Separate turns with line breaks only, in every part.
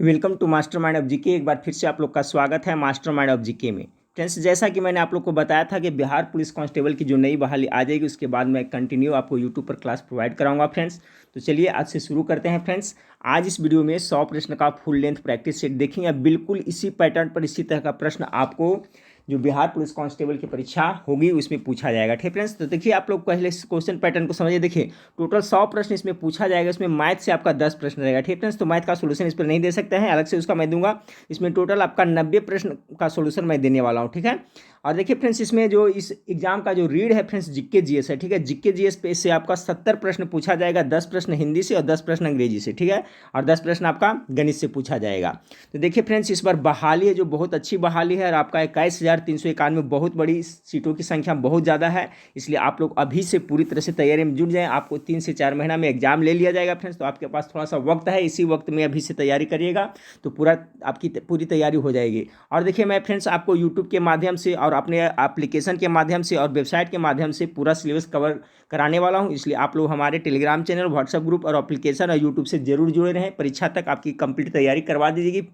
Welcome to master mind of GK. एक बार फिर से आप लोग का स्वागत है मास्टर माइंड ऑफ जीके में। फ्रेंड्स, जैसा कि मैंने आप लोग को बताया था कि बिहार पुलिस कांस्टेबल की जो नई बहाली आ जाएगी उसके बाद मैं कंटिन्यू आपको यूट्यूब पर क्लास प्रोवाइड कराऊंगा। फ्रेंड्स, तो चलिए आज से शुरू करते हैं। फ्रेंड्स, आज इस वीडियो में 100 प्रश्न का फुल लेंथ प्रैक्टिस सेट देखेंगे। बिल्कुल इसी पैटर्न पर इसी तरह का प्रश्न आपको जो बिहार पुलिस कांस्टेबल की परीक्षा होगी उसमें पूछा जाएगा। ठीक फ्रेंड्स, तो देखिए आप लोग पहले क्वेश्चन पैटर्न को समझिए। देखिए टोटल 100 प्रश्न इसमें पूछा जाएगा। इसमें मैथ से आपका 10 प्रश्न रहेगा। ठीक फ्रेंड्स, तो मैथ का सोल्यूशन इस पर नहीं दे सकते हैं, अलग से उसका मैं दूंगा। इसमें टोटल आपका 90 प्रश्न का सोल्यूशन मैं देने वाला हूँ। ठीक है, और देखिए फ्रेंड्स, इसमें जो इस एग्जाम का जो रीड है फ्रेंड्स जीके जीएस है। ठीक है, जीके जीएस पे से आपका 70 प्रश्न पूछा जाएगा, 10 प्रश्न हिंदी से और 10 प्रश्न अंग्रेजी से। ठीक है, और 10 प्रश्न आपका गणित से पूछा जाएगा। तो देखिए फ्रेंड्स, इस बार बहाली है जो बहुत अच्छी बहाली है और आपका 21,391 बहुत बड़ी सीटों की संख्या बहुत ज़्यादा है। इसलिए आप लोग अभी से पूरी तरह से तैयारी में जुट जाएं। आपको 3 से 4 महीना में एग्जाम ले लिया जाएगा फ्रेंड्स, तो आपके पास थोड़ा सा वक्त है। इसी वक्त में अभी से तैयारी करिएगा तो पूरा आपकी पूरी तैयारी हो जाएगी। और देखिए मैं फ्रेंड्स आपको यूट्यूब के माध्यम से और अपने एप्लीकेशन के माध्यम से और वेबसाइट के माध्यम से पूरा सिलेबस कवर कराने वाला हूं। इसलिए आप लोग हमारे टेलीग्राम चैनल, व्हाट्सएप ग्रुप और एप्लीकेशन और यूट्यूब से जरूर जुड़े रहें। परीक्षा तक आपकी कंप्लीट तैयारी करवा दीजिएगी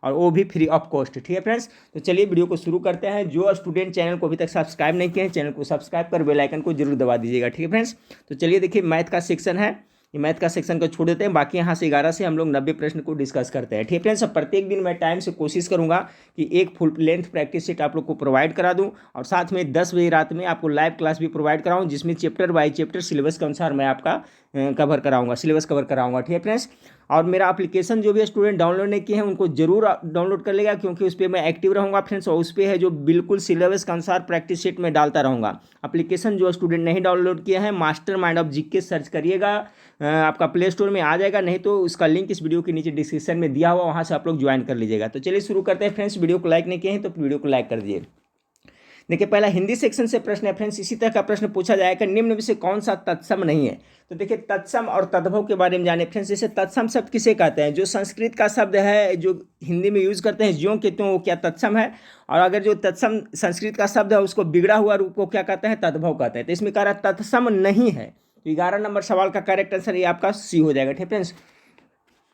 और वो भी फ्री ऑफ कॉस्ट। ठीक है फ्रेंड्स, तो चलिए वीडियो को शुरू करते हैं। जो स्टूडेंट चैनल को अभी तक सब्सक्राइब नहीं किए हैं, चैनल को सब्सक्राइब कर बेल आइकन को जरूर दबा दीजिएगा। ठीक है फ्रेंड्स, तो चलिए देखिए मैथ का सेक्शन है, ये मैथ का सेक्शन को छोड़ देते हैं। बाकी यहाँ से 11 से हम लोग 90 प्रश्न को डिस्कस करते हैं। ठीक है फ्रेंड्स, अब प्रत्येक दिन मैं टाइम से कोशिश करूंगा कि एक फुल लेंथ प्रैक्टिस सेट आप लोग को प्रोवाइड करा दूं और साथ में 10 बजे रात में आपको लाइव क्लास भी प्रोवाइड कराऊं, जिसमें चैप्टर बाय चैप्टर सिलेबस के अनुसार मैं आपका कवर कराऊंगा, सिलेबस कवर कराऊंगा। ठीक है फ्रेंड्स, और मेरा एप्लीकेशन जो भी स्टूडेंट डाउनलोड नहीं किए हैं उनको जरूर डाउनलोड कर लेगा, क्योंकि उस पर मैं एक्टिव रहूँगा फ्रेंड्स। और उस पर है जो बिल्कुल सिलेबस के अनुसार प्रैक्टिस सेट में डालता रहूँगा। एप्लीकेशन जो स्टूडेंट नहीं डाउनलोड किया है, master mind of GK search करिएगा, आपका प्ले स्टोर में आ जाएगा, नहीं तो उसका लिंक इस वीडियो के नीचे डिस्क्रिप्शन में दिया हुआ, वहाँ से आप लोग ज्वाइन कर लीजिएगा। तो चलिए शुरू करते हैं फ्रेंड्स। वीडियो को लाइक नहीं किए हैं तो वीडियो को लाइक कर दीजिए। देखिए पहला हिंदी सेक्शन से प्रश्न है फ्रेंड्स। इसी तरह का प्रश्न पूछा जाएगा, निम्न में से कौन सा तत्सम नहीं है। तो देखिए तत्सम और तद्भव के बारे में जाने फ्रेंड्स। जैसे तत्सम शब्द किसे कहते हैं, जो संस्कृत का शब्द है जो हिंदी में यूज करते हैं ज्यों के त्यों, वो क्या तत्सम है। और अगर जो तत्सम संस्कृत का शब्द है उसको बिगड़ा हुआ रूप को क्या कहते हैं, तद्भव कहते हैं। तो इसमें कह रहा है तत्सम नहीं है। तो 11 नंबर सवाल का करेक्ट आंसर ये आपका सी हो जाएगा। ठीक फ्रेंड्स,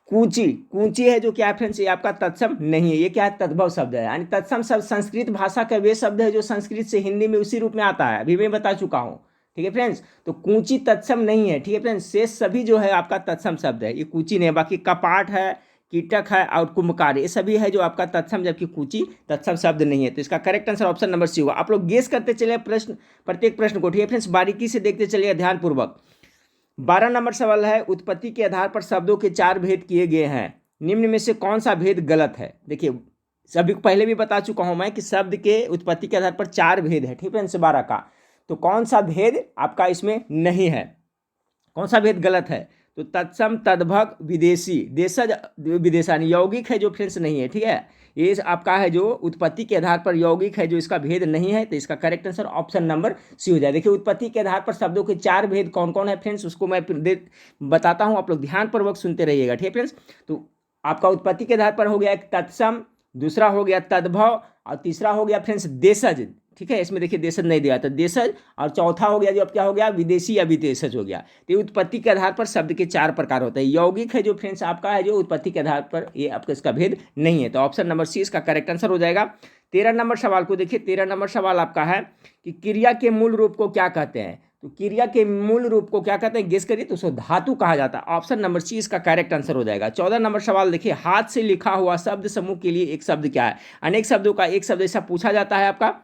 कूची कूची है जो क्या है फ्रेंड्स, ये आपका तत्सम नहीं है, ये क्या है, तद्भव शब्द है। यानी तत्सम शब्द संस्कृत भाषा का वे शब्द है जो संस्कृत से हिंदी में उसी रूप में आता है, अभी मैं बता चुका हूँ। ठीक है फ्रेंड्स, तो कूची तत्सम नहीं है। ठीक है फ्रेंड्स, शेष सभी जो है आपका तत्सम शब्द है, ये कूची नहीं है। बाकी कपाट है, कीटक है और कुम्भकार, ये सभी है जो आपका तत्सम, जबकि कूची तत्सम शब्द नहीं है। तो इसका correct answer option number C होगा। आप लोग गेस करते चलिए प्रश्न, प्रत्येक प्रश्न को। ठीक है फ्रेंड्स, बारीकी से देखते चलिए ध्यानपूर्वक। 12 नंबर सवाल है, उत्पत्ति के आधार पर शब्दों के 4 भेद किए गए हैं, निम्न में से कौन सा भेद गलत है। देखिए सभी पहले भी बता चुका हूं मैं कि शब्द के उत्पत्ति के आधार पर 4 भेद है। ठीक है, 12 का, तो कौन सा भेद आपका इसमें नहीं है, कौन सा भेद गलत है। तो तत्सम, तद्भव, विदेशी, देशज, विदेशानी, यौगिक है जो फ्रेंड्स नहीं है। ठीक है, ये आपका है जो उत्पत्ति के आधार पर यौगिक है जो इसका भेद नहीं है। तो इसका correct answer option number C हो जाए। देखिए उत्पत्ति के आधार पर शब्दों के 4 भेद कौन कौन है फ्रेंड्स, उसको मैं बताता हूँ, आप लोग ध्यानपूर्वक सुनते रहिएगा। ठीक है फ्रेंड्स, तो आपका उत्पत्ति के आधार पर हो गया एक तत्सम, दूसरा हो गया तद्भव और तीसरा हो गया फ्रेंड्स देशज। ठीक है, इसमें देखिए देशज नहीं दिया था, देशज। और चौथा हो गया जो अब क्या हो गया, विदेशी या विदेशज हो गया। तो उत्पत्ति के आधार पर शब्द के 4 प्रकार होते हैं। यौगिक है जो फ्रेंड्स आपका है जो उत्पत्ति के आधार पर, ये आपका इसका भेद नहीं है। तो ऑप्शन नंबर सी इसका करेक्ट आंसर हो जाएगा। 13 नंबर सवाल को देखिए। 13 नंबर सवाल आपका है कि क्रिया के मूल रूप को क्या कहते हैं। तो क्रिया के मूल रूप को क्या कहते हैं, गेस करिए। तो उसको धातु कहा जाता है। ऑप्शन नंबर सी इसका करेक्ट आंसर हो जाएगा। 14 नंबर सवाल देखिए, हाथ से लिखा हुआ शब्द समूह के लिए एक शब्द क्या है। अनेक शब्दों का एक शब्द ऐसा पूछा जाता है आपका।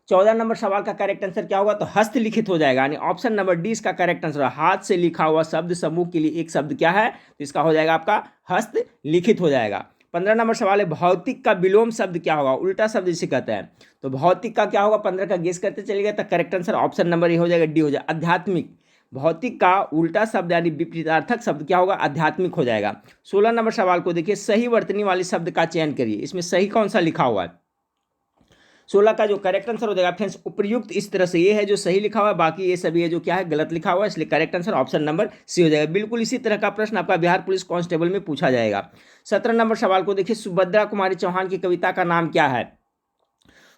14 नंबर सवाल का करेक्ट आंसर क्या होगा, तो हस्तलिखित हो जाएगा। यानी ऑप्शन नंबर डी इसका करेक्ट आंसर है। हाथ से लिखा हुआ शब्द समूह के लिए एक शब्द क्या है, तो इसका हो जाएगा आपका हस्तलिखित हो जाएगा। 15 नंबर सवाल है, भौतिक का विलोम शब्द क्या होगा, उल्टा शब्द जिसे कहते हैं। तो भौतिक का क्या होगा, 15 का गेस करते चलिएगा। तो करेक्ट आंसर ऑप्शन नंबर ए हो जाएगा, डी हो जाएगा, आध्यात्मिक। भौतिक का उल्टा शब्द यानी विपरीतार्थक शब्द क्या होगा, आध्यात्मिक हो जाएगा। 16 नंबर सवाल को देखिए, सही वर्तनी वाले शब्द का चयन करिए। इसमें सही कौन सा लिखा हुआ है। 16 का जो करेक्ट आंसर हो जाएगा फ्रेंड्स उपयुक्त, इस तरह से ये है जो सही लिखा हुआ है, बाकी ये सभी है जो क्या है गलत लिखा हुआ है। इसलिए correct answer option number C हो जाएगा। बिल्कुल इसी तरह का प्रश्न आपका बिहार पुलिस कांस्टेबल में पूछा जाएगा। 17 नंबर सवाल को देखिए, सुभद्रा कुमारी चौहान की कविता का नाम क्या है।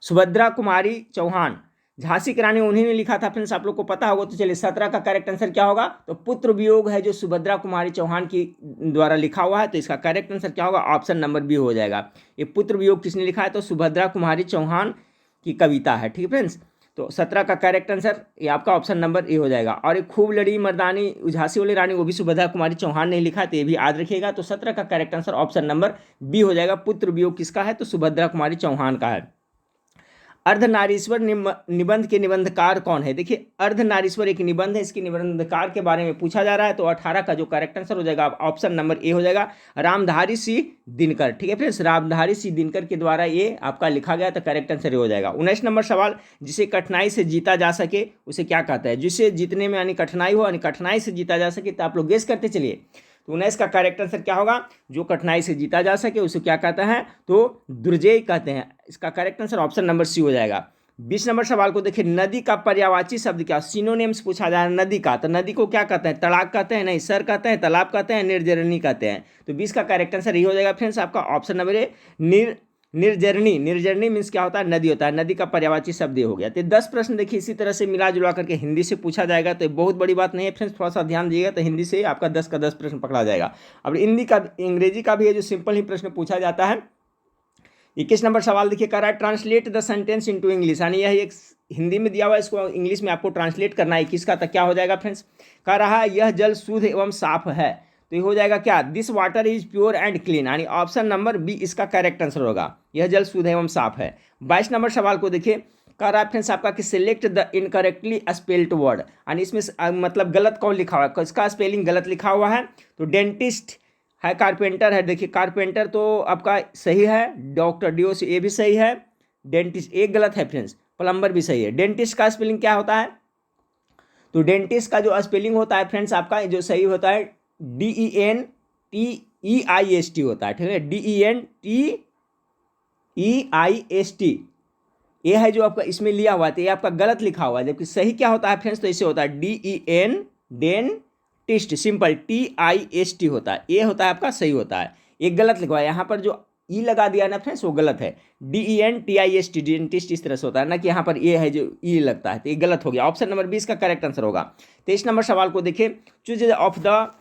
सुभद्रा कुमारी चौहान झांसी की रानी उन्हीं ने लिखा था फ्रेंड्स, आप लोग को पता होगा। तो चलिए 17 का करेक्ट आंसर क्या होगा, तो पुत्र वियोग है जो सुभद्रा कुमारी चौहान की द्वारा लिखा हुआ है, तो इसका करेक्ट आंसर क्या होगा, ऑप्शन नंबर बी हो जाएगा। ये पुत्र वियोग किसने लिखा है, तो सुभद्रा कुमारी चौहान की कविता है, ठीक है फ्रेंड्स। तो 17 का करेक्ट आंसर ये आपका ऑप्शन नंबर ए हो जाएगा। और एक खूब लड़ी मर्दानी झांसी वाली रानी, वो भी सुभद्रा कुमारी चौहान ने लिखा है, तो ये भी याद रखिएगा। तो 17 का correct answer option number B हो जाएगा। पुत्र वियोग किसका है, तो सुभद्रा कुमारी चौहान का है। अर्धनारीश्वर निबंध के निबंधकार कौन है, देखिए अर्धनारीश्वर एक निबंध है, इसके निबंधकार के बारे में पूछा जा रहा है। तो 18 का जो करेक्ट आंसर हो जाएगा ऑप्शन नंबर ए हो जाएगा, रामधारी सिंह दिनकर, ठीक है फ्रेंड्स। रामधारी सिंह दिनकर के द्वारा ये आपका लिखा गया, तो करेक्ट आंसर ये हो जाएगा। 19 नंबर सवाल, जिसे कठिनाई से जीता जा सके उसे क्या कहता है, जिसे जीतने में यानी कठिनाई हो, यानी कठिनाई से जीता जा सके, तो आप लोग गेस करते चलिए। तो 19 का करेक्ट आंसर क्या होगा, जो कठिनाई से जीता जा सके उसे क्या कहते हैं, तो दुर्जेय कहते हैं। इसका correct answer option number C हो जाएगा। 20 नंबर सवाल को देखिए, नदी का पर्यायवाची शब्द क्या, सिनोनिम्स पूछा जा रहा है नदी का, तो नदी को क्या कहते हैं, तड़ाक कहते हैं, नहीं सर कहते हैं, तालाब कहते हैं, निर्जरनी कहते हैं। तो 20 का करेक्ट आंसर ये हो जाएगा फ्रेंड्स आपका ऑप्शन नंबर ए, निर्जरनी। निर्जरनी मीन्स क्या होता है, नदी होता है, नदी का पर्यायवाची शब्द ये हो गया। तो 10 प्रश्न देखिए इसी तरह से मिला जुला करके हिंदी से पूछा जाएगा, तो बहुत बड़ी बात नहीं है फ्रेंड्स, थोड़ा सा ध्यान दिएगा तो हिंदी से आपका 10 का 10 प्रश्न पकड़ा जाएगा। अब हिंदी का अंग्रेजी का भी है जो सिंपल ही प्रश्न पूछा जाता है। 21 नंबर सवाल देखिए, कह रहा है translate the sentence into English, यानी यह एक हिंदी में दिया हुआ है, इसको इंग्लिश में आपको ट्रांसलेट करना है। 21 का तो क्या हो जाएगा फ्रेंड्स, कह रहा है यह जल शुद्ध एवं साफ है, तो ये हो जाएगा क्या, this water is pure and clean, यानी ऑप्शन नंबर बी इसका करेक्ट आंसर होगा, यह जल शुद्ध एवं साफ है। 22 नंबर सवाल को देखिए, कह रहा है फ्रेंड्स आपका कि select the incorrectly spelled word, यानी इसमें मतलब गलत कौन लिखा हुआ है, इसका स्पेलिंग गलत लिखा हुआ है। तो डेंटिस्ट है, कारपेंटर है, देखिए कारपेंटर तो आपका सही है, डॉक्टर डी से ये भी सही है, डेंटिस्ट एक गलत है फ्रेंड्स, प्लम्बर भी सही है। डेंटिस्ट का स्पेलिंग क्या होता है, तो डेंटिस्ट का जो स्पेलिंग होता है फ्रेंड्स आपका जो सही होता है DENTEIST होता है, ठीक है, DENTEIST ये है जो आपका इसमें लिया हुआ है, तो ये आपका गलत लिखा हुआ है, जबकि सही क्या होता है फ्रेंड्स, तो इसे होता है डेंटिस्ट, सिंपल TIST होता है, ये होता है आपका सही होता है, एक गलत लिखा है यहाँ पर जो ई लगा दिया ना फ्रेंड्स वो गलत है, DENTIST डेंटिस्ट इस तरह से होता है ना कि यहाँ पर ये है जो ई लगता है, तो ये गलत हो गया। ऑप्शन नंबर 20 का करेक्ट आंसर होगा। 23 नंबर सवाल को देखिए, choose of the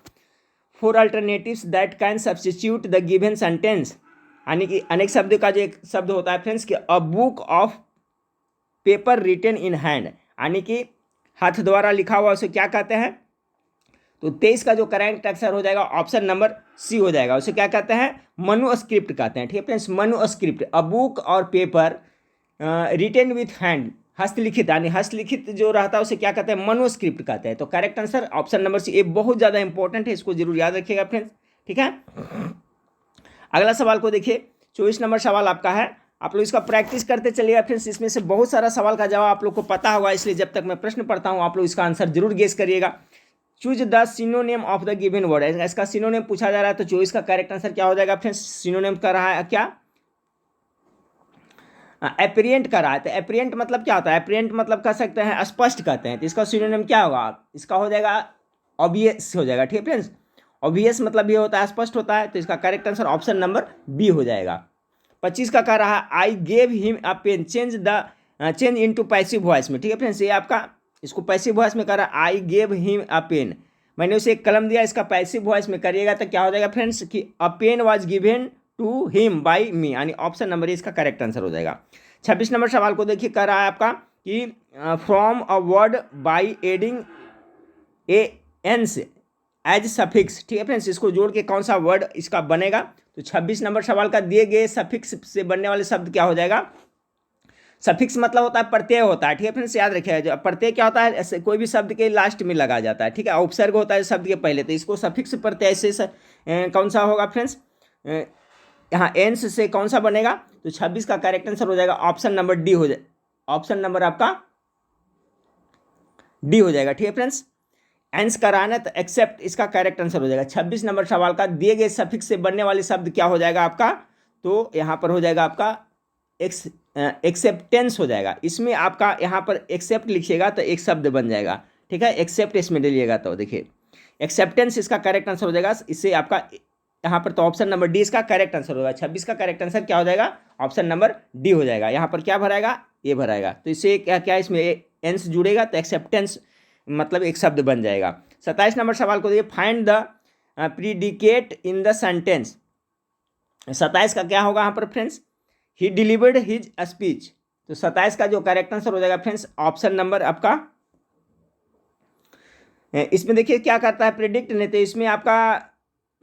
4 alternatives that can substitute the given sentence, यानी कि अनेक शब्द का जो एक शब्द होता है फ्रेंड्स कि a book of paper written in hand, यानी कि हाथ द्वारा लिखा हुआ उसे क्या कहते हैं, तो 23 का जो करेक्ट आंसर हो जाएगा ऑप्शन नंबर सी हो जाएगा, उसे क्या कहते हैं, मनुस्क्रिप्ट कहते हैं, ठीक है फ्रेंड्स, मनुस्क्रिप्ट, अ बुक और पेपर रिटन विथ हैंड, हस्तलिखित, यानी हस्तलिखित जो रहता है उसे क्या कहते हैं, मनुस्क्रिप्ट कहते हैं। तो correct answer option number C, ये बहुत ज़्यादा इंपॉर्टेंट है, इसको जरूर याद रखिएगा फ्रेंड्स, ठीक है। अगला सवाल को देखिए, 24 नंबर सवाल आपका है, आप लोग इसका प्रैक्टिस करते चलिएगा फ्रेंड्स, इसमें से बहुत सारा सवाल का जवाब आप लोग को पता होगा, इसलिए जब तक मैं प्रश्न पढ़ता हूँ आप लोग इसका आंसर जरूर गेस करिएगा। Choose the synonym of the given word, इसका सिनोनिम पूछा जा रहा है, तो 24 का करेक्ट आंसर क्या हो जाएगा फ्रेंड्स, सिनोनिम कर रहा है क्या, एपरिएंट कर रहा है, तो एपरिएंट मतलब क्या होता है, एपरिएंट मतलब कह सकते हैं स्पष्ट कहते हैं, तो इसका सिनोनिम क्या होगा, इसका हो जाएगा ऑब्वियस हो जाएगा, ठीक है फ्रेंड्स, ऑब्वियस मतलब ये होता है स्पष्ट होता है, तो इसका correct answer option number B हो जाएगा। 25 का कह रहा है I gave him a pen change into passive voice में, ठीक है फ्रेंड्स, ये आपका इसको पैसिव वॉइस में कर रहा है, I gave him a pen, मैंने उसे एक कलम दिया, इसका पैसिव वॉइस में करिएगा तो क्या हो जाएगा फ्रेंड्स कि a pen was given to him by me, यानी ऑप्शन नंबर इसका करेक्ट आंसर हो जाएगा। 26 नंबर सवाल को देखिए, कर रहा है आपका कि from a word by adding ance as suffix, ठीक है फ्रेंड्स, इसको जोड़ के कौन सा वर्ड इसका बनेगा, तो 26 नंबर सवाल का दिए गए सफिक्स से बनने वाले शब्द क्या हो जाएगा, सफिक्स मतलब होता है प्रत्यय होता है, ठीक है फ्रेंड्स, याद रखिएगा प्रत्यय क्या होता है, ऐसे कोई भी शब्द के लास्ट में लगा जाता है, ठीक है, उपसर्ग होता है शब्द के पहले, तो इसको सफिक्स प्रत्यय से कौन सा होगा फ्रेंड्स, यहाँ एंस से कौन सा बनेगा, तो 26 का करेक्ट आंसर हो जाएगा ऑप्शन नंबर डी हो जाए, ऑप्शन नंबर आपका डी हो जाएगा, ठीक है फ्रेंड्स, एंस कराना तो एक्सेप्ट इसका करेक्ट आंसर हो जाएगा। 26 नंबर सवाल का दिए गए सफिक्स से बनने वाले शब्द क्या हो जाएगा आपका, तो यहाँ पर हो जाएगा आपका एक्सेप्टेंस हो जाएगा, इसमें आपका यहाँ पर एक्सेप्ट लिखिएगा तो एक शब्द बन जाएगा, ठीक है, एक्सेप्ट इसमें डालिएगा तो देखिए एक्सेप्टेंस इसका करेक्ट आंसर हो जाएगा, इससे आपका यहाँ पर तो ऑप्शन नंबर डी इसका करेक्ट आंसर होगा। 26 का करेक्ट आंसर क्या हो जाएगा, ऑप्शन नंबर डी हो जाएगा। यहाँ पर क्या भराएगा, ए भराएगा। तो इससे क्या क्या इसमें एंस जुड़ेगा तो एक्सेप्टेंस मतलब एक शब्द बन जाएगा। 27 नंबर सवाल को देखिए, find the predicate in the sentence. 27 का क्या होगा यहाँ पर फ्रेंड्स, ही डिलीवर्ड हिज स्पीच। तो 27 का जो करेक्ट आंसर हो जाएगा फ्रेंड्स ऑप्शन नंबर आपका, इसमें देखिए क्या करता है प्रेडिक्ट नहीं, तो इसमें आपका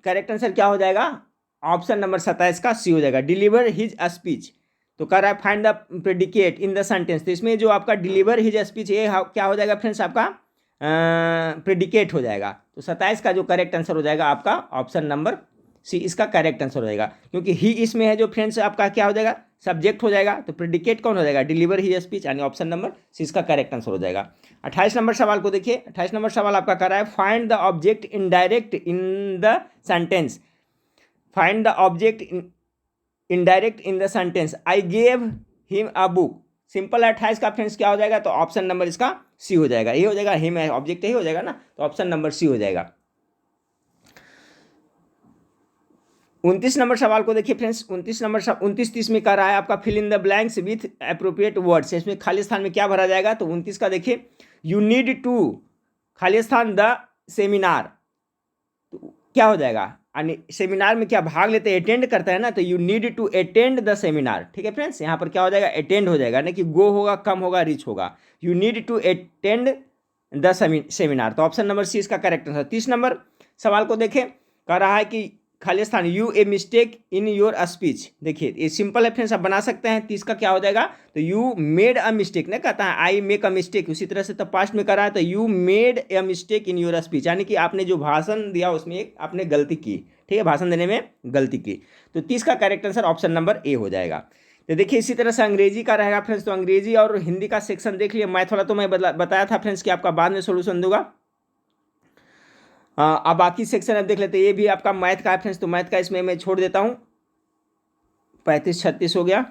करेक्ट आंसर क्या हो जाएगा, ऑप्शन नंबर 27 का सी हो जाएगा, डिलीवर हिज स्पीच। तो कह रहा है find the predicate in the sentence, तो इसमें जो आपका डिलीवर हिज स्पीच ये क्या हो जाएगा फ्रेंड्स, आपका प्रेडिकेट हो जाएगा। तो 27 का जो करेक्ट आंसर हो जाएगा आपका ऑप्शन नंबर सी इसका करेक्ट आंसर हो जाएगा, क्योंकि ही इसमें है जो फ्रेंड्स आपका क्या हो जाएगा, सब्जेक्ट हो जाएगा। तो प्रेडिकेट कौन हो जाएगा, डिलीवर हिज स्पीच, यानी ऑप्शन नंबर सी इसका करेक्ट आंसर हो जाएगा। 28 नंबर सवाल को देखिए, 28 नंबर सवाल आपका कर रहा है find the object indirect in the sentence. Find the object indirect in the sentence, I gave him a book. Simple 28 का फ्रेंड्स क्या हो जाएगा, तो ऑप्शन नंबर इसका सी हो जाएगा। ये हो जाएगा, हिम है ऑब्जेक्ट, यही हो जाएगा ना, तो ऑप्शन नंबर सी हो जाएगा। 29 नंबर सवाल को देखिए फ्रेंड्स, 29-30 में कह रहा है आपका fill in the blanks with appropriate words. इसमें खाली स्थान में क्या भरा जाएगा, तो 29 का देखिए, यू नीड टू खाली स्थान द सेमिनार। तो क्या हो जाएगा, यानी सेमिनार में क्या भाग लेते हैं, अटेंड करता है ना, तो you need to attend the seminar. ठीक है फ्रेंड्स, यहाँ पर क्या हो जाएगा, अटेंड हो जाएगा, ना कि गो होगा, कम होगा, रिच होगा। You need to attend the seminar, तो ऑप्शन नंबर सी इसका करेक्ट आंसर। 30 नंबर सवाल को देखें, कह रहा है कि खाली स्थान U a mistake in your speech. देखिए ये सिंपल है फ्रेंड्स, आप बना सकते हैं। 30 का क्या हो जाएगा, तो यू मेड अ मिस्टेक, नहीं कहता है आई मेक अ मिस्टेक, उसी तरह से तो पास्ट में करा है, तो you made a mistake in your speech, यानी कि आपने जो भाषण दिया उसमें एक आपने गलती की। ठीक है, भाषण देने में गलती की। तो 30 का करेक्ट आंसर ऑप्शन नंबर ए हो जाएगा। तो देखिए इसी तरह से अंग्रेजी का रहेगा फ्रेंड्स, तो अंग्रेजी और हिंदी का सेक्शन देख लिया। मैथ वाला तो मैं बताया था फ्रेंड्स कि आपका बाद में सोल्यूशन दूंगा। अब बाकी सेक्शन अब देख लेते हैं, ये भी आपका मैथ का है फ्रेंड्स, तो मैथ का इसमें मैं छोड़ देता हूँ। 35-36 हो गया।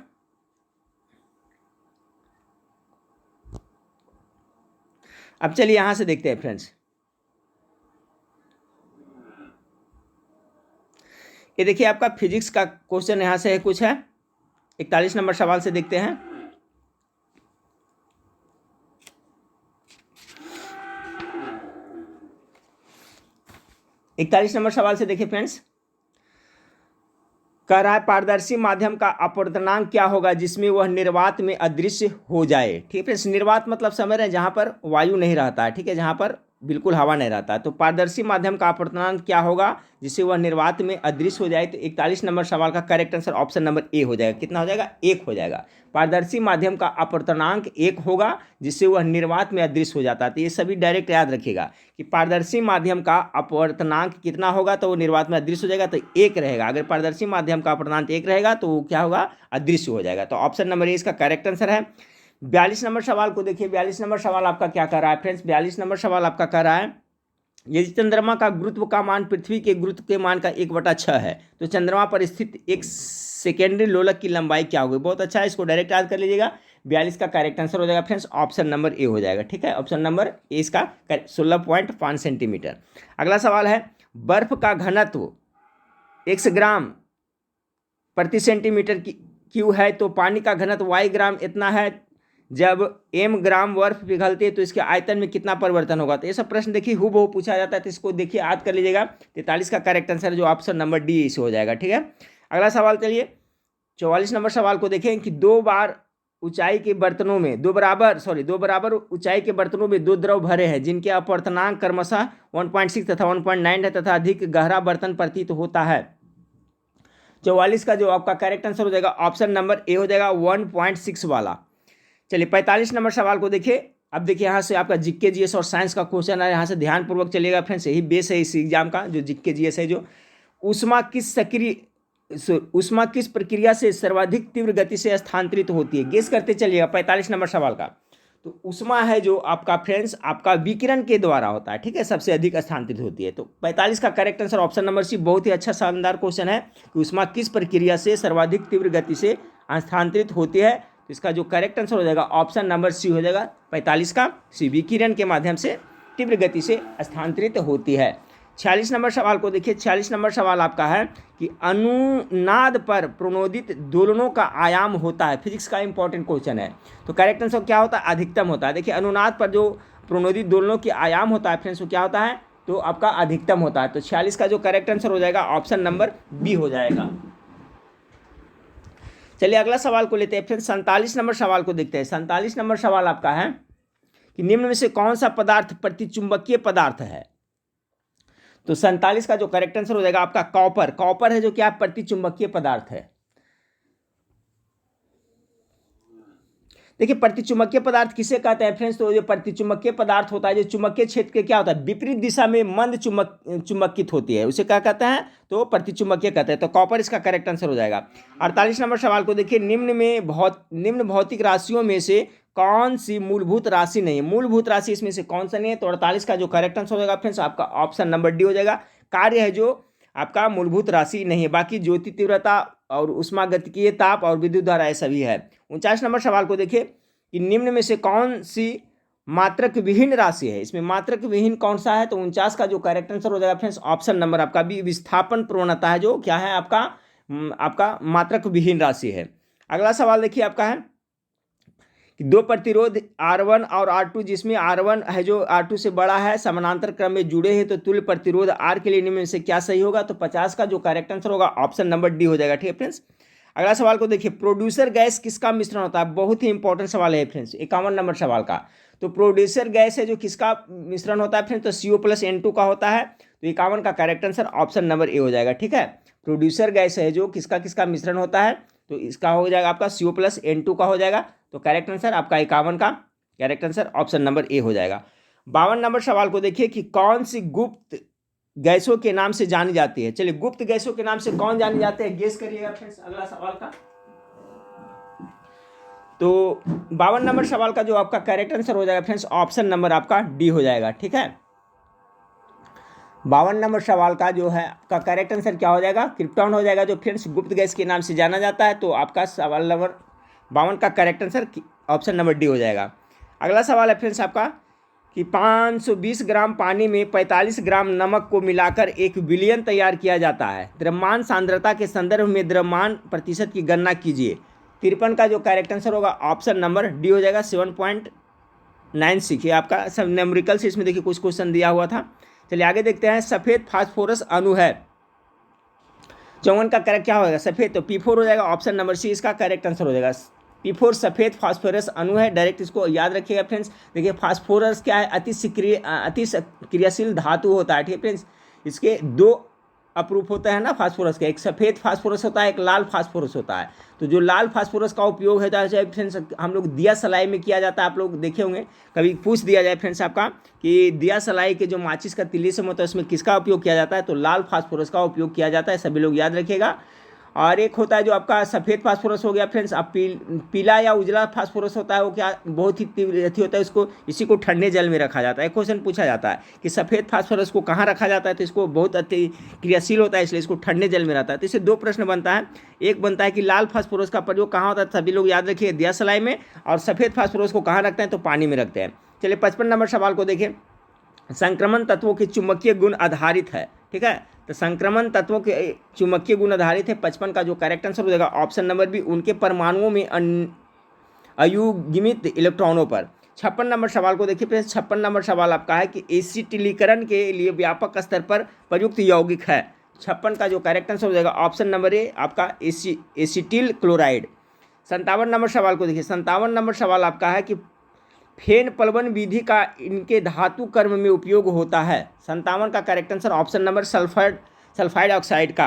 अब चलिए यहां से देखते हैं फ्रेंड्स, ये देखिए आपका फिजिक्स का क्वेश्चन यहां से है, कुछ है 41 नंबर सवाल से देखते हैं। इकतालीस नंबर सवाल से देखिए फ्रेंड्स, कह रहा है पारदर्शी माध्यम का अपवर्तनांक क्या होगा जिसमें वह निर्वात में अदृश्य हो जाए। ठीक है फ्रेंड्स, निर्वात मतलब समझ रहे हैं जहां पर वायु नहीं रहता है, ठीक है, जहां पर बिल्कुल हवा नहीं रहता है। तो पारदर्शी माध्यम का अपवर्तनांक क्या होगा जिससे वह निर्वात में अदृश्य हो जाए। तो 41 नंबर सवाल का करेक्ट आंसर ऑप्शन नंबर ए हो जाएगा। कितना हो जाएगा, 1 हो जाएगा। पारदर्शी माध्यम का अपवर्तनांक 1 होगा जिससे वह निर्वात में अदृश्य हो जाता है। तो ये सभी डायरेक्ट याद रखिएगा कि पारदर्शी माध्यम का अपवर्तनांक कितना होगा तो वो निर्वात में अदृश्य हो जाएगा, तो 1 रहेगा। अगर पारदर्शी माध्यम का अपवर्तनांक 1 रहेगा तो क्या होगा, अदृश्य हो जाएगा। तो ऑप्शन नंबर ए इसका करेक्ट आंसर है। 42 नंबर सवाल को देखिए, 42 नंबर सवाल आपका क्या कर रहा है फ्रेंड्स, 42 नंबर सवाल आपका कर रहा है यदि चंद्रमा का गुरुत्व का मान पृथ्वी के गुरुत्व के मान का 1/6 है तो चंद्रमा पर स्थित एक सेकेंडरी लोलक की लंबाई क्या होगी। बहुत अच्छा है, इसको डायरेक्ट याद कर लीजिएगा। 42 का करेक्ट आंसर हो जाएगा फ्रेंड्स ऑप्शन नंबर ए हो जाएगा। ठीक है, ऑप्शन नंबर ए इसका 16.5 सेंटीमीटर। अगला सवाल है, बर्फ का घनत्व x ग्राम प्रति सेंटीमीटर क्यूब है तो पानी का घनत्व y ग्राम इतना है। जब m ग्राम बर्फ पिघलती है तो इसके आयतन में कितना परिवर्तन होगा। तो ये सब प्रश्न देखिए हूबहू पूछा जाता है, तो इसको देखिए याद कर लीजिएगा। 43 का करेक्ट आंसर जो ऑप्शन नंबर डी इसे हो जाएगा। ठीक है, अगला सवाल चलिए 44 नंबर सवाल को देखें कि दो ऊंचाई के बर्तनों में दो बराबर ऊंचाई के बर्तनों में 2 द्रव भरे हैं जिनके अपवर्तनांक क्रमशः 1.6 तथा 1.9 है तथा अधिक गहरा बर्तन प्रतीत होता है। 44 का जो आपका करेक्ट आंसर हो जाएगा ऑप्शन नंबर ए हो जाएगा 1.6 वाला। चलिए 45 नंबर सवाल को देखिए। अब देखिए यहाँ से आपका जीके जीएस और साइंस का क्वेश्चन है, यहाँ से ध्यानपूर्वक चलिएगा फ्रेंड्स, यही बेस है इस एग्जाम का जो जीके जीएस है। जो ऊष्मा किस प्रक्रिया से सर्वाधिक तीव्र गति से स्थानांतरित होती है, गेस करते चलिएगा। 45 नंबर सवाल का तो ऊष्मा है जो आपका फ्रेंड्स आपका विकिरण के द्वारा होता है। ठीक है, सबसे अधिक स्थानांतरित होती है। तो 45 का correct answer option number C, बहुत ही अच्छा शानदार क्वेश्चन है कि ऊष्मा किस प्रक्रिया से सर्वाधिक तीव्र गति से स्थानांतरित होती है। तो इसका जो करेक्ट आंसर हो जाएगा ऑप्शन नंबर सी हो जाएगा 45 का सी, विकिरण के माध्यम से तीव्र गति से स्थानांतरित होती है। 46 नंबर सवाल को देखिए। 46 नंबर सवाल आपका है कि अनुनाद पर प्रणोदित दोलनों का आयाम होता है। फिजिक्स का इंपॉर्टेंट क्वेश्चन है। तो करेक्ट आंसर क्या होता है? अधिकतम होता है। देखिए अनुनाद पर जो प्रणोदित दोलनों की आयाम होता है फ्रेंड्स, वो क्या होता है? तो आपका अधिकतम होता है। तो 46 का जो करेक्ट आंसर हो जाएगा ऑप्शन नंबर बी हो जाएगा। चलिए अगला सवाल को लेते हैं फ्रेंड्स। 47 नंबर सवाल को देखते हैं। 47 नंबर सवाल आपका है कि निम्न में से कौन सा पदार्थ प्रतिचुंबकीय पदार्थ है? तो 47 का जो करेक्ट आंसर हो जाएगा आपका कॉपर। कॉपर है जो क्या प्रतिचुंबकीय पदार्थ है। देखिए प्रतिचुंबकीय पदार्थ किसे कहते हैं फ्रेंड्स? तो जो प्रतिचुंबकीय पदार्थ होता है जो चुंबकीय क्षेत्र के क्या होता है विपरीत दिशा में मंद चुंबकित होती है, उसे क्या कहते हैं? तो प्रतिचुंबकीय कहते हैं। तो कॉपर इसका करेक्ट आंसर हो जाएगा। 48 नंबर सवाल को देखिए। निम्न भौतिक राशियों में से कौन सी मूलभूत राशि नहीं है? मूलभूत राशि इसमें से कौन सा नहीं है? तो 48 का जो करेक्ट आंसर हो जाएगा फ्रेंड्स आपका ऑप्शन नंबर डी हो जाएगा। कार्य है जो आपका मूलभूत राशि नहीं है, बाकी ज्योति तीव्रता और उष्मागतिकीय ताप और विद्युत धारा ये सभी है। 49 नंबर सवाल को देखिए कि निम्न में से कौन सी मात्रक विहीन राशि है? इसमें मात्रक विहीन कौन सा है? तो 49 का जो करेक्ट आंसर हो जाएगा फ्रेंड्स ऑप्शन नंबर आपका बी, विस्थापन प्रवणता है जो क्या है आपका मात्रक विहीन राशि है। अगला सवाल देखिए आपका है कि दो प्रतिरोध R1 और R2 जिसमें R1 है जो R2 से बड़ा है समानांतर क्रम में जुड़े हैं, तो तुल्य प्रतिरोध R के लिए निम्न में से क्या सही होगा? तो 50 का जो करेक्ट आंसर होगा ऑप्शन नंबर डी हो जाएगा। ठीक है फ्रेंड्स। अगला सवाल को देखिए। प्रोड्यूसर गैस किसका मिश्रण होता है? बहुत ही इंपॉर्टेंट सवाल है फ्रेंड्स 51 नंबर सवाल का। तो प्रोड्यूसर गैस है जो किसका मिश्रण होता है फ्रेंड्स? तो CO+N2 का होता है। तो 51 का करेक्ट आंसर ऑप्शन नंबर ए हो जाएगा। ठीक है, प्रोड्यूसर गैस है जो किसका किसका मिश्रण होता है? तो इसका हो जाएगा आपका CO+N2 का हो जाएगा। तो करेक्ट आंसर आपका 51 का करेक्ट आंसर ऑप्शन नंबर ए हो जाएगा। 52 नंबर सवाल को देखिए कि कौन सी गुप्त गैसों के नाम से जानी जाती है? चलिए गुप्त गैसों के नाम से कौन जाने जाते हैं गेस करिएगा फ्रेंड्स अगला सवाल का। तो 52 नंबर सवाल का जो आपका करेक्ट आंसर हो जाएगा फ्रेंड्स ऑप्शन नंबर आपका डी हो जाएगा। ठीक है, 52 नंबर सवाल का जो है आपका करेक्ट आंसर क्या हो जाएगा? क्रिप्टॉन हो जाएगा, जो फ्रेंड्स गुप्त गैस के नाम से जाना जाता है। तो आपका सवाल नंबर 52 का correct answer option number D हो जाएगा। अगला सवाल है फ्रेंड्स आपका कि 520 ग्राम पानी में 45 ग्राम नमक को मिलाकर एक विलयन तैयार किया जाता है। द्रव्यमान सांद्रता के संदर्भ में द्रव्यमान प्रतिशत की गणना कीजिए। 53 का जो करेक्ट आंसर होगा ऑप्शन नंबर डी हो जाएगा 7.96। ये आपका सब न्यूमेरिकल से इसमें देखिए कुछ क्वेश्चन दिया हुआ था। चलिए आगे देखते हैं। सफ़ेद फास्फोरस अणु है 54 का करेक्ट क्या होगा? सफ़ेद, तो P4 हो जाएगा ऑप्शन नंबर सी इसका करेक्ट आंसर हो जाएगा। P4 सफ़ेद फास्फोरस अणु है। डायरेक्ट इसको याद रखिएगा फ्रेंड्स। देखिए फास्फोरस क्या है? अति क्रियाशील धातु होता है। ठीक है फ्रेंड्स, इसके दो अप्रूफ होता है ना फास्फोरस का, एक सफ़ेद फास्फोरस होता है, एक लाल फास्फोरस होता है। तो जो लाल फास्फोरस का उपयोग होता है फ्रेंड्स हम लोग दिया सलाई में किया जाता है। आप लोग देखे होंगे, कभी पूछ दिया जाए फ्रेंड्स आपका कि दिया सलाई के जो माचिस का तिल्ली से होता है उसमें किसका उपयोग किया जाता है? तो लाल फास्फोरस का उपयोग किया जाता है, सभी लोग याद रखिएगा। और एक होता है जो आपका सफ़ेद फास्फोरस हो गया फ्रेंड्स। अब पीला या उजला फास्फोरस होता है, वो क्या बहुत ही तीव्र होता है, इसी को ठंडे जल में रखा जाता है। क्वेश्चन पूछा जाता है कि सफ़ेद फास्फोरस को कहाँ रखा जाता है? तो इसको बहुत अति क्रियाशील होता है इसलिए इसको ठंडे जल में रहता है। तो इससे दो प्रश्न बनता है। एक बनता है कि लाल फास्फोरस का प्रयोग कहाँ होता है? सभी लोग याद रखिए दिया सलाई में। और सफ़ेद फास्फोरस को कहाँ रखते हैं? तो पानी में रखते हैं। चलिए 55 नंबर सवाल को देखें। संक्रमण तत्वों के चुंबकीय गुण आधारित है। ठीक है, तो संक्रमण तत्वों के चुंबकीय गुण आधारित है। 55 का जो करेक्ट आंसर हो जाएगा ऑप्शन नंबर बी, उनके परमाणुओं में अयुग्मित इलेक्ट्रॉनों पर। 56 नंबर सवाल को देखिए फ्रेंड्स। 56 नंबर सवाल आपका है कि एसिटिलीकरण के लिए व्यापक स्तर पर प्रयुक्त यौगिक है। 56 का जो करेक्ट आंसर हो जाएगा ऑप्शन नंबर ए आपका एसिटिल क्लोराइड। 57 नंबर सवाल को देखिए। 57 नंबर सवाल आपका है कि फेन प्लवन विधि का इनके धातु कर्म में उपयोग होता है। 57 का correct answer option number sulphide oxide का।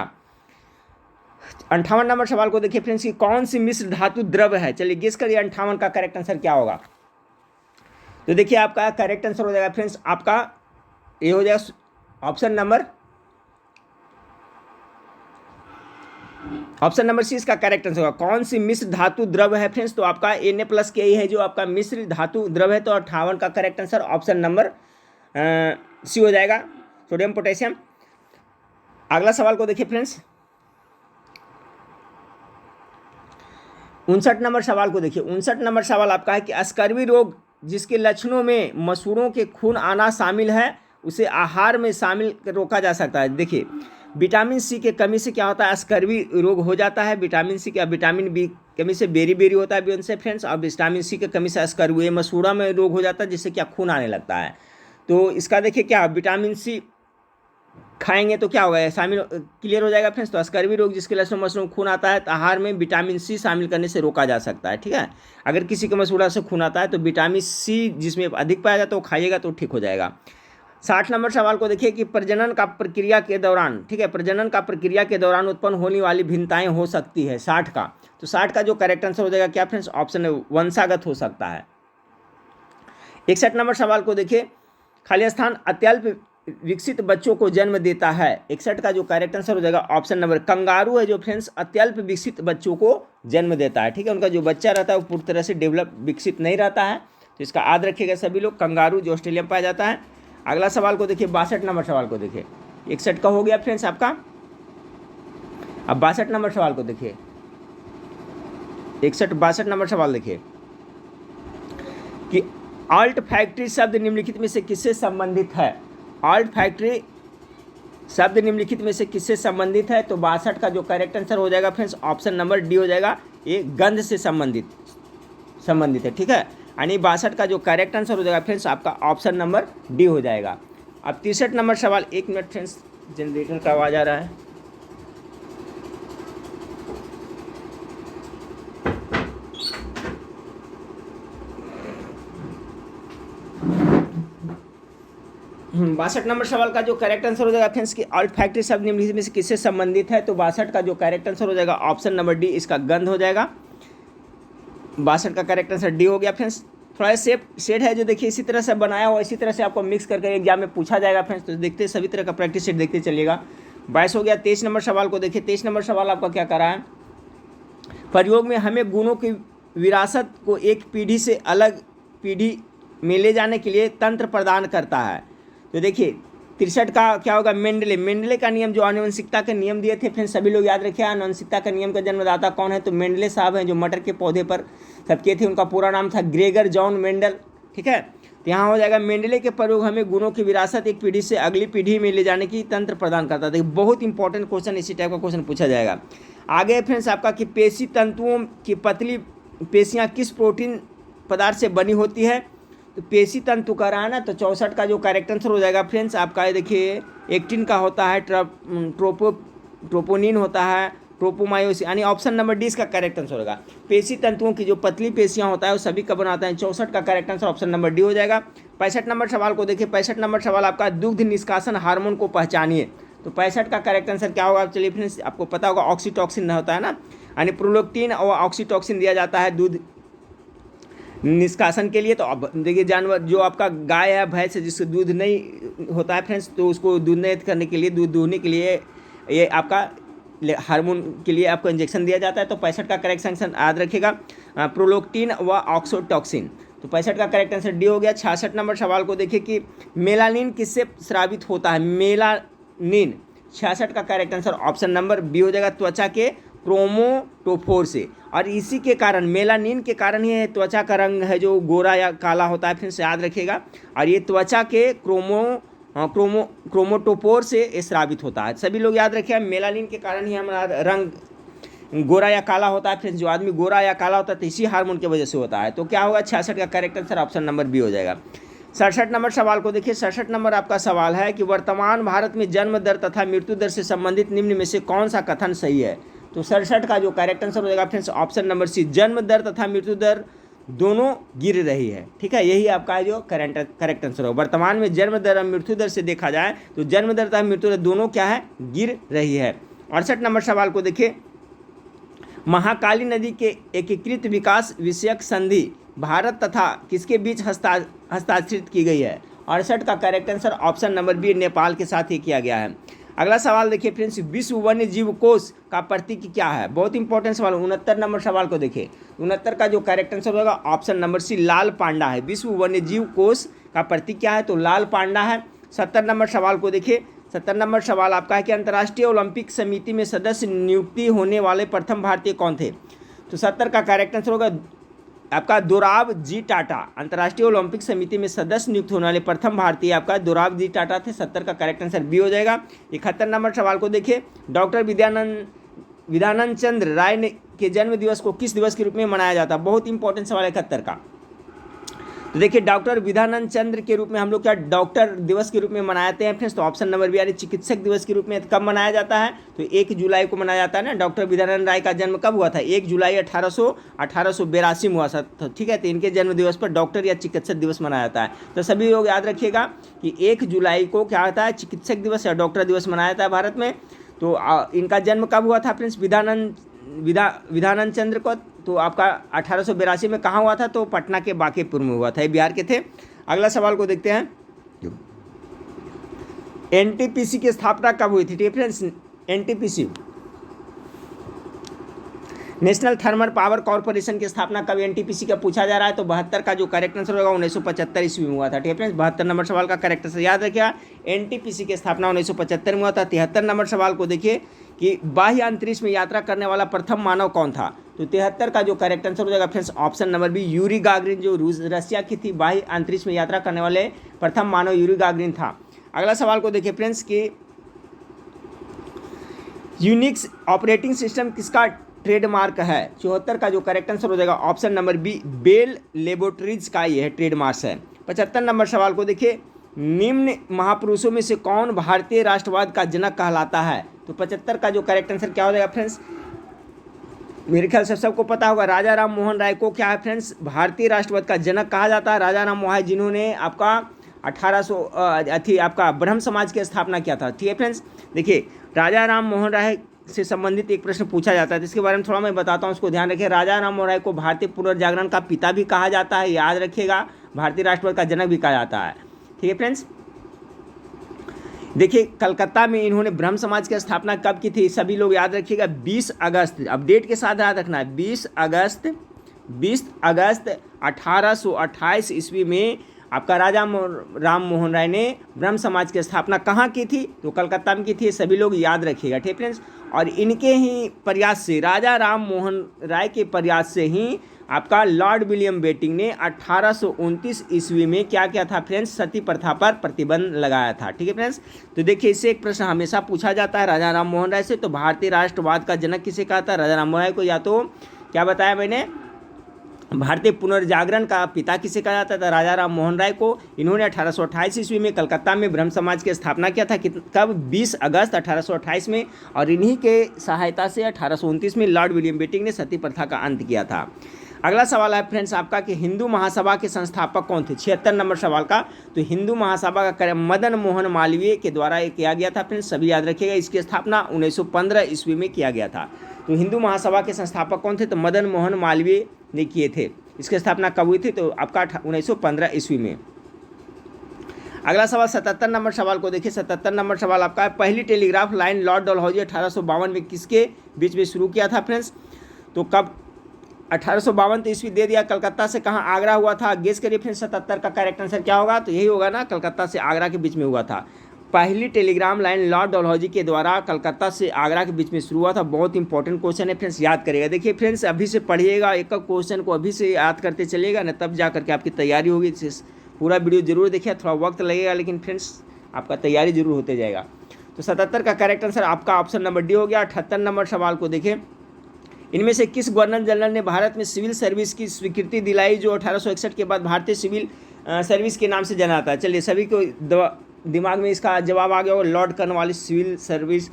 58 नंबर सवाल को देखिए फ्रेंड्स कि कौन सी मिश्र धातु द्रव है? चलिए गेस करिए 58 का करेक्ट आंसर क्या होगा? तो देखिए आपका करेक्ट आंसर हो जाएगा फ्रेंड्स आपका ये हो जाएगा ऑप्शन नंबर सी इसका करेक्ट आंसर होगा। कौन सी मिश्र धातु द्रव है फ्रेंड्स? तो आपका Na+Ke है जो आपका मिश्र धातु द्रव है। तो 58 का correct answer option number C हो जाएगा, सोडियम पोटेशियम। अगला सवाल को देखिए फ्रेंड्स। 59 नंबर सवाल को देखिए। 59 नंबर सवाल आपका है कि स्कर्वी रोग जिसके लक्षणों में मसूड़ों के खून आना शामिल है उसे आहार में शामिल रोका जा सकता है। देखिए विटामिन सी के कमी से क्या होता है, स्कर्वी रोग हो जाता है। विटामिन सी क्या, विटामिन बी कमी से बेरी होता है बी उनसे फ्रेंड्स, और विटामिन सी की कमी से स्कर्वी मसूड़ा में रोग हो जाता है, जिससे क्या खून आने लगता है। तो इसका देखिए क्या, विटामिन सी खाएंगे तो क्या होगा, शामिल क्लियर हो जाएगा फ्रेंड्स। तो स्कर्वी रोग जिसके लक्षण मसूड़ों खून आता है, तो आहार में विटामिन सी शामिल करने से रोका जा सकता है। ठीक है, अगर किसी के मसूड़ा से खून आता है तो विटामिन सी जिसमें अधिक पाया जाता है वो खाइएगा तो ठीक हो जाएगा। 60 नंबर सवाल को देखिए कि प्रजनन का प्रक्रिया के दौरान, ठीक है, प्रजनन का प्रक्रिया के दौरान उत्पन्न होने वाली भिन्नताएं हो सकती है 60 का। तो 60 का जो करेक्ट आंसर हो जाएगा क्या फ्रेंड्स, ऑप्शन है वंशागत हो सकता है। 61 नंबर सवाल को देखिए, खाली स्थान अत्यल्प विकसित बच्चों को जन्म देता है। 61 का जो करेक्ट आंसर हो जाएगा ऑप्शन नंबर कंगारू है जो फ्रेंड्स अत्यल्प विकसित बच्चों को जन्म देता है। ठीक है, उनका जो बच्चा रहता है वो पूरी तरह से डेवलप विकसित नहीं रहता है, तो इसका याद रखिएगा सभी लोग, कंगारू जो ऑस्ट्रेलिया में पाया जाता है। अगला सवाल को देखिए, 62 नंबर सवाल को देखिए, 61 का हो गया फ्रेंड्स आपका। अब 62 नंबर सवाल को देखिए, 62 नंबर सवाल देखिए कि ऑल्ट फैक्ट्री शब्द निम्नलिखित में से किससे संबंधित है। ऑल्ट फैक्ट्री शब्द निम्नलिखित में से किससे संबंधित है। तो 62 का जो करेक्ट आंसर हो जाएगा फ्रेंड्स ऑप्शन नंबर डी हो जाएगा, ये गंध से संबंधित है। ठीक है, यानी 62 का जो करेक्ट आंसर हो जाएगा फ्रेंड्स आपका ऑप्शन नंबर डी हो जाएगा। अब 63 नंबर सवाल, 1 मिनट फ्रेंड्स, जनरेटर का आवाज़ आ रहा है। बासठ नंबर सवाल का जो करेक्ट आंसर हो जाएगा फ्रेंड्स कि ऑल्ट फैक्ट्री शब्द निम्नलिखित में से किससे संबंधित है। तो 62 का जो करेक्ट आंसर हो जाएगा ऑप्शन नंबर डी, इसका गंध हो जाएगा। 62 का करेक्ट आंसर डी हो गया फ्रेंड्स। थोड़ा सेट है जो देखिए इसी तरह से बनाया हुआ, इसी तरह से आपको मिक्स करके एग्जाम में पूछा जाएगा फ्रेंड्स, तो देखते सभी तरह का प्रैक्टिस सेट देखते चलिएगा। 22 हो गया। 23 नंबर सवाल को देखिए, 23 नंबर सवाल आपका क्या कर रहा है, प्रयोग में हमें गुणों की विरासत को एक पीढ़ी से अलग पीढ़ी में ले जाने के लिए तंत्र प्रदान करता है। तो देखिए 63 का क्या होगा, मेंडले का नियम, जो आनुवंशिकता के नियम दिए थे फ्रेंड्स, सभी लोग याद रखिए। आनुवंशिकता का नियम का जन्मदाता कौन है, तो मेंडले साहब हैं, जो मटर के पौधे पर सब किए थे। उनका पूरा नाम था ग्रेगर जॉन मेंडल। ठीक है, तो यहाँ हो जाएगा मेंडले के प्रयोग हमें गुणों की विरासत एक पीढ़ी से अगली पीढ़ी में ले जाने की तंत्र प्रदान करता है। देखिए बहुत इंपॉर्टेंट क्वेश्चन, इसी टाइप का क्वेश्चन पूछा जाएगा। आगे फ्रेंड्स आपका कि पेशी तंतुओं की पतली पेशियाँ किस प्रोटीन पदार्थ से बनी होती है। तो पेशी तंतु का रहा है ना, तो 64 का जो करेक्ट आंसर हो जाएगा फ्रेंड्स आपका, देखिए एक्टिन का होता है, ट्रोपोनिन होता है, ट्रोपोमायोसिन, यानी ऑप्शन नंबर डी इसका करेक्ट आंसर होगा। पेशी तंतुओं की जो पतली पेशियां होता है वो सभी का बनाता है। 64 का correct answer option number D हो जाएगा। 65 नंबर सवाल को देखिए, 65 नंबर सवाल आपका दुग्ध निष्कासन हार्मोन को पहचानिए। तो 65 का करेक्ट आंसर क्या होगा, चलिए फ्रेंड्स आपको पता होगा, ऑक्सीटॉक्सिन होता है ना, यानी प्रोलैक्टिन और ऑक्सीटॉक्सिन दिया जाता है दूध निष्कासन के लिए। तो अब देखिए जानवर जो आपका गाय है, भैंस है, जिससे दूध नहीं होता है फ्रेंड्स, तो उसको दूध नहीं करने के लिए, दूध दूहने के लिए ये आपका हार्मोन के लिए आपको इंजेक्शन दिया जाता है। तो 65 का करेक्ट आंसर याद रखिएगा, प्रोलैक्टिन व ऑक्सीटॉक्सिन। तो 65 का करेक्ट आंसर डी हो गया। 66 नंबर सवाल को देखिए कि मेलानिन किससे स्रावित होता है। मेलानिन 66 का correct answer option number B हो जाएगा, त्वचा के क्रोमोटोफोर से। और इसी के कारण, मेलानिन के कारण ही त्वचा का रंग है जो गोरा या काला होता है, फिर से याद रखिएगा। और ये त्वचा के क्रोमोटोफोर से स्रावित होता है। सभी लोग याद रखिए, मेलानिन के कारण ही हमारा रंग गोरा या काला होता है। फिर जो आदमी गोरा या काला होता है तो इसी हार्मोन की वजह से होता है। तो क्या होगा, 66 का correct answer option number B हो जाएगा। 67 नंबर सवाल को देखिए, 67 नंबर आपका सवाल है कि वर्तमान भारत में जन्म दर तथा मृत्यु दर से संबंधित निम्न में से कौन सा कथन सही है। तो 67 का जो करेक्ट आंसर हो जाएगा फ्रेंड्स ऑप्शन नंबर सी, जन्म दर तथा मृत्यु दर दोनों गिर रही है। ठीक है, यही आपका जो करेक्ट आंसर होगा। वर्तमान में जन्म दर और मृत्यु दर से देखा जाए तो जन्म दर तथा मृत्यु दर दोनों क्या है, गिर रही है। 68 नंबर सवाल को देखिए, महाकाली नदी के एकीकृत विकास विषयक संधि भारत तथा किसके बीच हस्ताक्षरित की गई है। 68 का correct answer option number B, Nepal के साथ ही किया गया है। अगला सवाल देखिए फ्रेंड्स, विश्व वन्य जीव कोष का प्रतीक क्या है। बहुत इंपॉर्टेंट सवाल। 69 नंबर सवाल को देखिए, 69 का जो करेक्ट आंसर होगा ऑप्शन नंबर सी, लाल पांडा है। विश्व वन्य जीव कोष का प्रतीक क्या है, तो लाल पांडा है। 70 नंबर सवाल को देखिए, 70 नंबर सवाल आपका है कि अंतर्राष्ट्रीय ओलंपिक समिति में सदस्य नियुक्ति होने वाले प्रथम भारतीय कौन थे। तो 70 का करेक्ट आंसर होगा, आपका दोराब जी टाटा अंतर्राष्ट्रीय ओलंपिक समिति में सदस्य नियुक्त होने वाले प्रथम भारतीय आपका दोराब जी टाटा थे। 70 का करेक्ट आंसर बी हो जाएगा। 71 नंबर सवाल को देखिए, डॉक्टर विद्यानंद चंद्र राय के जन्म दिवस को किस दिवस के रूप में मनाया जाता है? बहुत इंपॉर्टेंट सवाल है 71 का। तो देखिए, डॉक्टर विद्यानंद चंद्र के रूप में हम लोग क्या डॉक्टर दिवस के रूप में मनाते हैं फ्रेंड्स? तो ऑप्शन नंबर बी यानी चिकित्सक दिवस के रूप में कब मनाया जाता है? तो 1 जुलाई को मनाया जाता है ना। डॉक्टर विद्यानंद राय का जन्म कब हुआ था? 1 जुलाई 1882 में हुआ था। तो ठीक है, तो इनके जन्म दिवस पर डॉक्टर या चिकित्सक दिवस मनाया जाता है। तो सभी लोग याद रखिएगा कि 1 जुलाई को क्या होता है? चिकित्सक दिवस या डॉक्टर दिवस मनाया जाता है भारत में। तो इनका जन्म कब हुआ था फ्रेंड्स? विद्यानंद चंद्र को। तो आपका 1882 में कहाँ हुआ था? तो पटना के बांकीपुर में हुआ था, ये बिहार के थे। अगला सवाल को देखते हैं, एनटीपीसी की स्थापना कब हुई थी? ठीक है friends, NTPC national thermal power corporation की स्थापना कब एनटीपीसी का पूछा जा रहा है? तो 72 का जो करेक्ट आंसर होगा 1975 ईस्वी में हुआ था। ठीक है फ्रेंड्स, 72 नंबर सवाल का करेक्ट आंसर याद रखिएगा, एनटीपीसी की स्थापना 1975 में हुआ था। 73 नंबर सवाल को देखिए कि बाह्य अंतरिक्ष में यात्रा करने वाला प्रथम मानव कौन था? तो 73 का जो करेक्ट आंसर हो जाएगा friends option number B, Yuri Gagarin, जो रशिया की थी, बाह्य अंतरिक्ष में यात्रा करने वाले प्रथम मानव यूरी गागरिन था। अगला सवाल को देखिए फ्रेंड्स कि यूनिक्स ऑपरेटिंग सिस्टम किसका ट्रेडमार्क है? 74 का जो करेक्ट आंसर हो जाएगा option number B, Bell laboratories का ये है ट्रेडमार्क है। 75 नंबर सवाल को देखिए, निम्न महापुरुषों में से कौन भारतीय राष्ट्रवाद का जनक कहलाता है? तो 75 का जो करेक्ट आंसर क्या हो जाएगा फ्रेंड्स? मेरे ख्याल से सबको पता होगा, राजा राम मोहन राय को क्या है फ्रेंड्स भारतीय राष्ट्रवाद का जनक कहा जाता है। राजा राम मोहन राय जिन्होंने आपका 1800 आपका ब्रह्म समाज की स्थापना किया था। ठीक है फ्रेंड्स, देखिए राजा राम मोहन राय से संबंधित एक प्रश्न पूछा जाता है, तो इसके बारे में थोड़ा मैं बताता हूँ, उसको ध्यान रखिए। राजा राम मोहन राय को भारतीय पुनर्जागरण का पिता भी कहा जाता है, याद रखिएगा, भारतीय राष्ट्रवाद का जनक भी कहा जाता है। ठीक है फ्रेंड्स, देखिए कलकत्ता में इन्होंने ब्रह्म समाज की स्थापना कब की थी? सभी लोग याद रखिएगा 20 अगस्त, अपडेट के साथ याद रखना है, 20 अगस्त 1828 ईस्वी में आपका राजा राम मोहन राय ने ब्रह्म समाज की स्थापना कहाँ की थी? तो कलकत्ता में की थी, सभी लोग याद रखिएगा। ठीक फ्रेंड्स, और इनके ही प्रयास से, राजा राम मोहन राय के प्रयास से ही आपका लॉर्ड विलियम बेटिंग ने 1829 ईस्वी में क्या किया था फ्रेंड्स? सती प्रथा पर प्रतिबंध लगाया था। ठीक है फ्रेंड्स, तो देखिए इससे एक प्रश्न हमेशा पूछा जाता है राजा राम मोहन राय से, तो भारतीय राष्ट्रवाद का जनक किसे कहा था? राजा राम मोहन राय को। या तो क्या बताया मैंने, भारतीय पुनर्जागरण का पिता किसे कहा जाता था? राजा राम मोहन राय को। इन्होंने 1828 ईस्वी में कलकत्ता में ब्रह्म समाज की स्थापना किया था, कब? 20 अगस्त 1828 में, और इन्हीं के सहायता से 1829 में लॉर्ड विलियम बेटिंग ने सती प्रथा का अंत किया था। अगला सवाल है फ्रेंड्स आपका कि हिंदू महासभा के संस्थापक कौन थे? 76 नंबर सवाल का। तो हिंदू महासभा का मदन मोहन मालवीय के द्वारा किया गया था फ्रेंड्स, सभी याद रखिएगा। इसकी स्थापना 1915 ईस्वी में किया गया था। तो हिंदू महासभा के संस्थापक कौन थे? तो मदन मोहन मालवीय ने किए थे। इसकी स्थापना कब हुई थी? तो आपका 1915 ईस्वी में। अगला सवाल 77 नंबर सवाल को देखिए। 77 नंबर सवाल आपका, पहली टेलीग्राफ लाइन लॉर्ड डलहौजी 1852 में किसके बीच में शुरू किया था फ्रेंड्स? तो कब? 1852 ईस्वी दे दिया। कलकत्ता से कहाँ? आगरा हुआ था। गेस करिए फ्रेंड्स 77 का करेक्ट आंसर क्या होगा? तो यही होगा ना, कलकत्ता से आगरा के बीच में हुआ था। पहली टेलीग्राम लाइन लॉर्ड डलहौजी के द्वारा कलकत्ता से आगरा के बीच में शुरू हुआ था। बहुत इंपॉर्टेंट क्वेश्चन है फ्रेंड्स, याद करिएगा। देखिए फ्रेंड्स, अभी से पढ़िएगा, एक क्वेश्चन को अभी से याद करते चलिएगा ना, तब जा करके आपकी तैयारी होगी। पूरा वीडियो जरूर देखिए, थोड़ा वक्त लगेगा, लेकिन फ्रेंड्स आपका तैयारी जरूर होते जाएगा। तो 77 का करेक्ट आंसर आपका ऑप्शन नंबर डी हो गया। 78 नंबर सवाल को देखिए, इनमें से किस गवर्नर जनरल ने भारत में सिविल सर्विस की स्वीकृति दिलाई, जो 1861 के बाद भारतीय सिविल सर्विस के नाम से जाना जाता है? चलिए सभी को दिमाग में इसका जवाब आ गया होगा, लॉर्ड कॉर्नवालिस सिविल सर्विस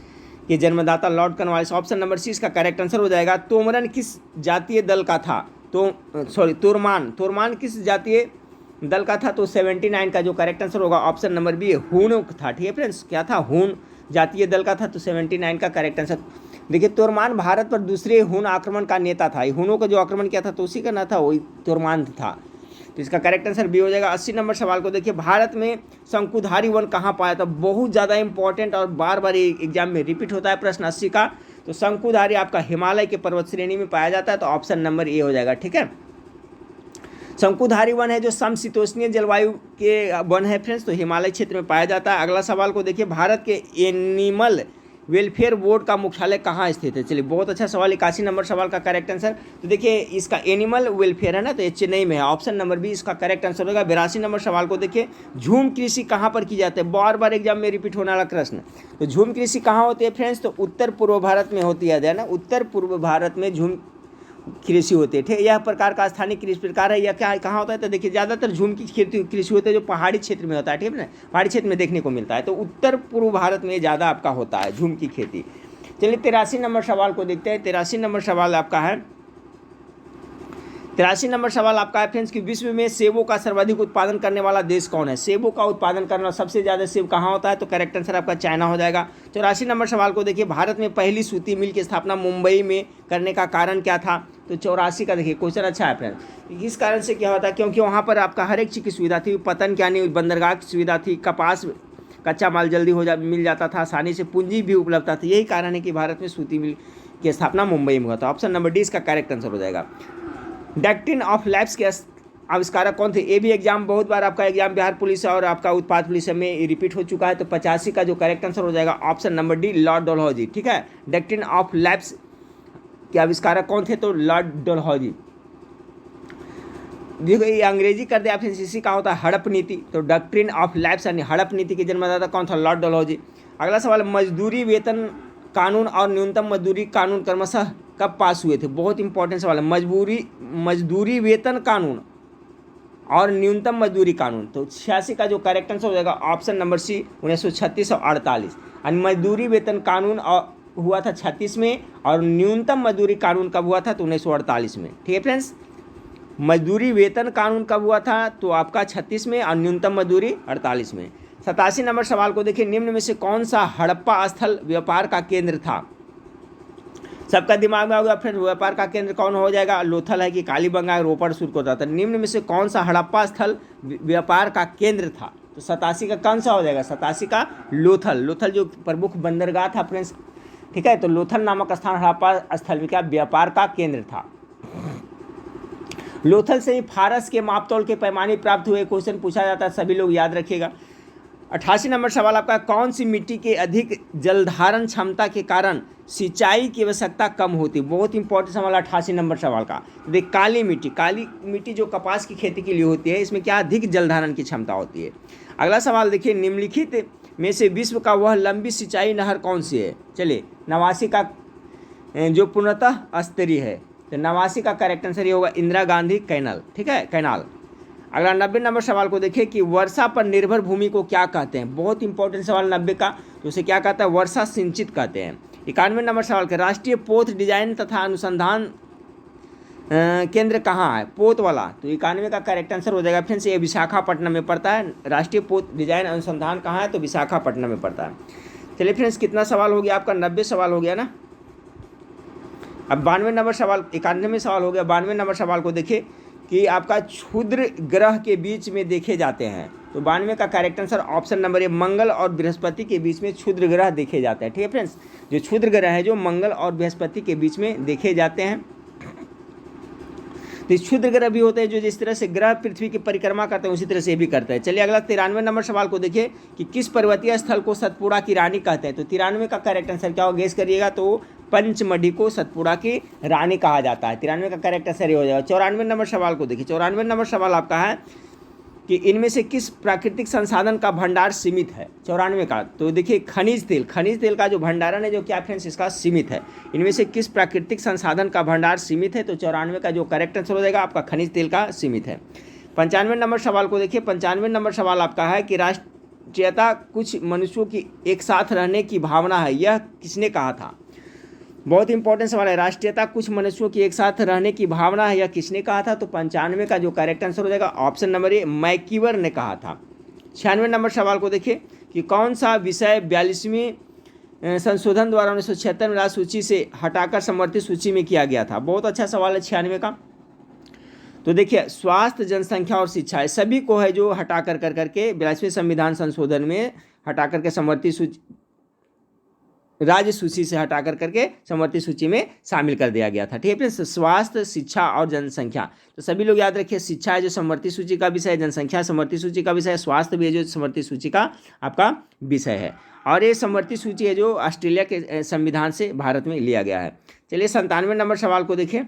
के जन्मदाता Lord Cornwallis. Option number C इसका करेक्ट आंसर हो जाएगा। तोमरन किस जातीय दल का था? तोरमान किस जातीय दल का था? तो 79 का जो करेक्ट आंसर होगा ऑप्शन नंबर बी, हून था। ठीक है फ्रेंड्स, क्या था? हून जातीय दल का था, तो 79 का करेक्ट आंसर। देखिए तोरमान भारत पर दूसरे हून आक्रमण का नेता था। हूनों का जो आक्रमण किया था तो उसी का नाम था, वही तोरमान था। तो इसका करेक्ट आंसर बी हो जाएगा। 80 नंबर सवाल को देखिए, भारत में शंकुधारी वन कहाँ पाया था? बहुत ज़्यादा इंपॉर्टेंट और बार बार एग्जाम में रिपीट होता है प्रश्न 80 का। तो शंकुधारी आपका हिमालय के पर्वत श्रेणी में पाया जाता है, तो ऑप्शन नंबर ए हो जाएगा। ठीक है, शंकुधारी वन है जो समशीतोष्णीय जलवायु के वन है फ्रेंड्स, तो हिमालय क्षेत्र में पाया जाता है। अगला सवाल को देखिए, भारत के एनिमल वेलफेयर बोर्ड का मुख्यालय कहाँ स्थित है? चलिए बहुत अच्छा सवाल, 81 नंबर सवाल का करेक्ट आंसर। तो देखिए इसका एनिमल वेलफेयर है ना, तो ये चेन्नई में है। ऑप्शन नंबर बी इसका करेक्ट आंसर होगा। 82 नंबर सवाल को देखिए, झूम कृषि कहाँ पर की जाती है? बार बार एग्जाम में रिपीट होने वाला प्रश्न। तो झूम कृषि कहाँ होती है फ्रेंड्स? तो उत्तर पूर्व भारत में होती है ना, उत्तर पूर्व भारत में झूम कृषि होती है। ठीक है, यह प्रकार का स्थानीय कृषि प्रकार है। यह क्या कहाँ होता है? तो देखिए ज़्यादातर झूम की खेती कृषि होता है जो पहाड़ी क्षेत्र में होता है। ठीक है ना, पहाड़ी क्षेत्र में देखने को मिलता है। तो उत्तर पूर्व भारत में ज़्यादा आपका होता है झूम की खेती। चलिए 83 नंबर सवाल को देखते हैं। 83 नंबर सवाल आपका है, 83 नंबर सवाल आपका है फ्रेंड्स कि विश्व में सेबों का सर्वाधिक उत्पादन करने वाला देश कौन है? सेबों का उत्पादन करना सबसे ज़्यादा सेब कहाँ होता है? तो करेक्ट आंसर आपका चाइना हो जाएगा। 84 नंबर सवाल को देखिए, भारत में पहली सूती मिल की स्थापना मुंबई में करने का कारण क्या था? तो 84 का देखिए क्वेश्चन अच्छा है फ्रेंड्स। इस कारण से क्या होता है? क्योंकि वहाँ पर आपका हर एक चीज़ की सुविधा थी, पतन क्या नहीं, बंदरगाह की सुविधा थी, कपास कच्चा माल जल्दी मिल जाता था, आसानी से पूंजी भी उपलब्ध था। यही कारण है कि भारत में सूती मिल की स्थापना मुंबई में हुआ था। ऑप्शन नंबर डी इसका करेक्ट आंसर हो जाएगा। डक्टिन ऑफ लैब्स के आविष्कारक कौन थे? ये भी एग्जाम बहुत बार आपका एग्जाम बिहार पुलिस और आपका उत्पाद पुलिस में रिपीट हो चुका है। तो 85 का जो करेक्ट आंसर हो जाएगा option number D, Lord Dalhousie. ठीक है, डक्टिन ऑफ लैब्स के आविष्कारक कौन थे? तो लॉर्ड डलहौजी। देखो ये अंग्रेजी कर दिया फिर इसी का होता है हड़प नीति। तो डक्ट्रिन ऑफ लैब्स यानी हड़प नीति के जन्मदाता कौन था? लॉर्ड डलहौजी। अगला सवाल, मजदूरी वेतन कानून और न्यूनतम मजदूरी कानून क्रमशः कब पास हुए थे? बहुत इंपॉर्टेंट सवाल है। मजदूरी वेतन कानून और न्यूनतम मजदूरी कानून। तो 86 का जो करेक्ट आंसर हो जाएगा ऑप्शन नंबर सी, 1936 और 48। और मजदूरी वेतन कानून हुआ था 36 में और न्यूनतम मजदूरी कानून कब हुआ था? तो 1948 में। ठीक है फ्रेंड्स, मजदूरी वेतन कानून कब हुआ था? तो आपका 36 में और न्यूनतम मजदूरी 48 में। 87 नंबर सवाल को देखिए, निम्न में से कौन सा हड़प्पा स्थल व्यापार का केंद्र था? सबका दिमाग में होगा फिर व्यापार का केंद्र कौन हो जाएगा? लोथल है कि कालीबंगा है, रोपड़ शुरू होता था। निम्न में से कौन सा हड़प्पा स्थल व्यापार का केंद्र था? तो 87 का कौन सा हो जाएगा? 87 का लोथल। लोथल जो प्रमुख बंदरगाह था फ्रेंड्स। ठीक है, तो लोथल नामक स्थान हड़प्पा स्थल में क्या व्यापार का केंद्र था। लोथल से ही फारस के मापतोल के पैमाने प्राप्त हुए, क्वेश्चन पूछा जाता है, सभी लोग याद रखिएगा। 88 नंबर सवाल आपका, कौन सी मिट्टी के अधिक जलधारण क्षमता के कारण सिंचाई की आवश्यकता कम होती? बहुत इंपॉर्टेंट सवाल 88 नंबर सवाल का। देख काली मिट्टी जो कपास की खेती के लिए होती है, इसमें क्या अधिक जलधारण की क्षमता होती है। अगला सवाल देखिए, निम्नलिखित में से विश्व का वह लंबी सिंचाई नहर कौन सी है? चलिए 89 का जो पूर्णतः स्तरीय है, तो 89 का करेक्ट आंसर ये होगा इंदिरा गांधी कैनाल। ठीक है, कैनाल। अगला 90 नंबर सवाल को देखिए कि वर्षा पर निर्भर भूमि को क्या कहते हैं? बहुत इंपॉर्टेंट सवाल 90 का, तो उसे क्या कहता है? वर्षा सिंचित कहते हैं। 91 नंबर सवाल के, राष्ट्रीय पोत डिजाइन तथा अनुसंधान केंद्र कहाँ है? पोत वाला। तो 91 का करेक्ट आंसर हो जाएगा फ्रेंड्स, ये विशाखापट्टनम में पड़ता है। राष्ट्रीय पोत डिजाइन अनुसंधान कहाँ है? तो विशाखापट्टनम में पड़ता है। चलिए फ्रेंड्स, कितना सवाल हो गया आपका? 90 सवाल हो गया ना। अब 92 नंबर सवाल, 91 सवाल हो गया। 92 नंबर सवाल को देखिए कि आपका क्षुद्र ग्रह के बीच में देखे जाते हैं। तो 92 का correct answer option number A, मंगल और बृहस्पति के बीच में क्षुद्र ग्रह देखे जाते हैं। ठीक है फ्रेंड्स, जो क्षुद्र ग्रह है जो मंगल और बृहस्पति के बीच में देखे जाते हैं। तो क्षुद्र ग्रह भी होते हैं जो जिस तरह से ग्रह पृथ्वी की परिक्रमा करते हैं उसी तरह से भी करते हैं। चलिए अगला 93 नंबर सवाल को देखिए कि किस पर्वतीय स्थल को सतपुड़ा की रानी कहते हैं? तो 93 का करेक्ट आंसर क्या हो, गेस करिएगा। तो पंचमढ़ी को सतपुड़ा की रानी कहा जाता है। 93 का करेक्ट आंसर ये हो जाएगा। 94 नंबर सवाल को देखिए। 94 नंबर सवाल आपका है कि इनमें से किस प्राकृतिक संसाधन का भंडार सीमित है? 94 का, तो देखिए खनिज तेल का जो भंडारण है जो क्या फ्रेंड्स इसका सीमित है। इनमें से किस प्राकृतिक संसाधन का भंडार सीमित है? तो 94 का जो करेक्ट आंसर हो जाएगा आपका खनिज तेल का सीमित है। 95 नंबर सवाल को देखिए। 95 नंबर सवाल आपका है कि राष्ट्रीयता कुछ मनुष्यों की एक साथ रहने की भावना है, यह किसने कहा था? बहुत इंपॉर्टेंट सवाल है। राष्ट्रीयता कुछ मनुष्यों की एक साथ रहने की भावना है, यह किसने कहा था? तो 95 का जो करेक्ट आंसर हो जाएगा ऑप्शन नंबर ए, मैकीवर ने कहा था। 96 नंबर सवाल को देखिए कि कौन सा विषय 42वीं संशोधन द्वारा 1976 में राज्य सूची से हटाकर समवर्ती सूची में किया गया था? बहुत अच्छा सवाल है 96 का। तो देखिए स्वास्थ्य, जनसंख्या और शिक्षा सभी को है जो हटा करके 42वें संविधान संशोधन में हटा करके समवर्ती राज्य सूची से हटा करके समवर्ती सूची में शामिल कर दिया गया था। ठीक है फ्रेंड्स, स्वास्थ्य, शिक्षा और जनसंख्या, तो सभी लोग याद रखिए, शिक्षा है जो समवर्ती सूची का विषय है, जनसंख्या समवर्ती सूची का विषय है, स्वास्थ्य भी है जो समवर्ती सूची का आपका विषय है। और ये समवर्ती सूची है जो ऑस्ट्रेलिया के संविधान से भारत में लिया गया है। चलिए 97 नंबर सवाल को देखिए,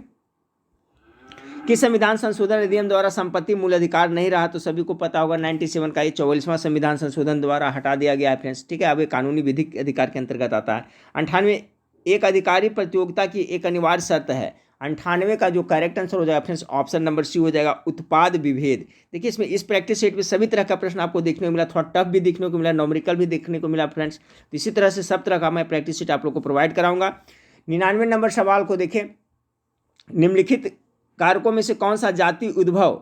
कि संविधान संशोधन अधिनियम द्वारा संपत्ति मूल अधिकार नहीं रहा, तो सभी को पता होगा 97 का ये 44वां संविधान संशोधन द्वारा हटा दिया गया है फ्रेंड्स। ठीक है, अब ये कानूनी विधिक अधिकार के अंतर्गत आता है। 98, एक अधिकारी प्रतियोगिता की एक अनिवार्य शर्त है। 98 का जो करेक्ट आंसर हो जाएगा फ्रेंड्स ऑप्शन नंबर सी हो जाएगा, उत्पाद विभेद। देखिए इसमें इस प्रैक्टिस सेट में सभी तरह का प्रश्न आपको देखने को मिला, थोड़ा टफ भी देखने को मिला, न्यूमेरिकल भी देखने को मिला फ्रेंड्स। तो इसी तरह से सब तरह का मैं प्रैक्टिस सेट आप लोग को प्रोवाइड कराऊंगा। 99 नंबर सवाल को देखें, निम्नलिखित कारकों में से कौन सा जाति उद्भव,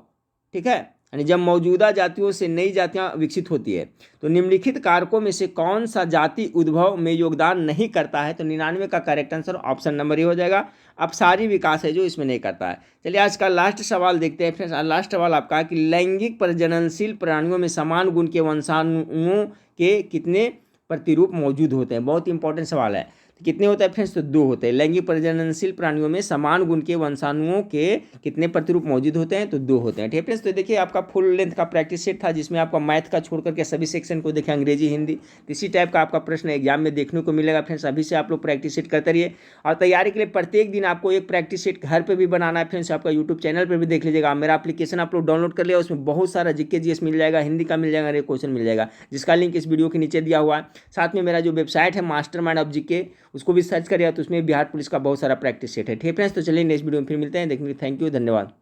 ठीक है, यानी जब मौजूदा जातियों से नई जातियां विकसित होती है, तो निम्नलिखित कारकों में से कौन सा जाति उद्भव में योगदान नहीं करता है, तो 99 का करेक्ट आंसर ऑप्शन नंबर ए हो जाएगा, अपसारी विकास है जो इसमें नहीं करता है। चलिए आज का लास्ट सवाल देखते हैं फ्रेंड्स। लास्ट सवाल आपका है कि लैंगिक प्रजननशील प्राणियों में समान गुण के वंशाणुओं के कितने प्रतिरूप मौजूद होते हैं, बहुत इंपॉर्टेंट सवाल है। कितने होते हैं फ्रेंड्स, तो 2 होते हैं। लैंगिक प्रजननशील प्राणियों में समान गुण के वंशाणुओं के कितने प्रतिरूप मौजूद होते हैं, तो 2 होते हैं। ठीक है फ्रेंड्स, तो देखिए आपका फुल लेंथ का प्रैक्टिस सेट था जिसमें आपका मैथ का छोड़ करके सभी सेक्शन को देखें, अंग्रेजी, हिंदी, इसी टाइप का आपका प्रश्न एग्जाम में देखने को मिलेगा फ्रेंड्स। अभी से आप लोग प्रैक्टिस सेट करते रहिए और तैयारी के लिए प्रत्येक दिन आपको एक प्रैक्टिस सेट घर पर भी बनाना है फ्रेंड्स। आपका यूट्यूब चैनल पर भी देख लीजिएगा, मेरा एप्लीकेशन आप लोग डाउनलोड कर लिया, उसमें बहुत सारा जीके जीएस मिल जाएगा, हिंदी का मिल जाएगा, क्वेश्चन मिल जाएगा, जिसका लिंक इस वीडियो के नीचे दिया हुआ है। साथ में मेरा जो वेबसाइट है मास्टरमाइंड ऑफ जीके, उसको भी सर्च करिए, तो उसमें बिहार पुलिस का बहुत सारा प्रैक्टिस सेट है। ठीक है फ्रेंड्स, तो चलिए नेक्स्ट वीडियो में फिर मिलते हैं। देखने के लिए थैंक यू, धन्यवाद।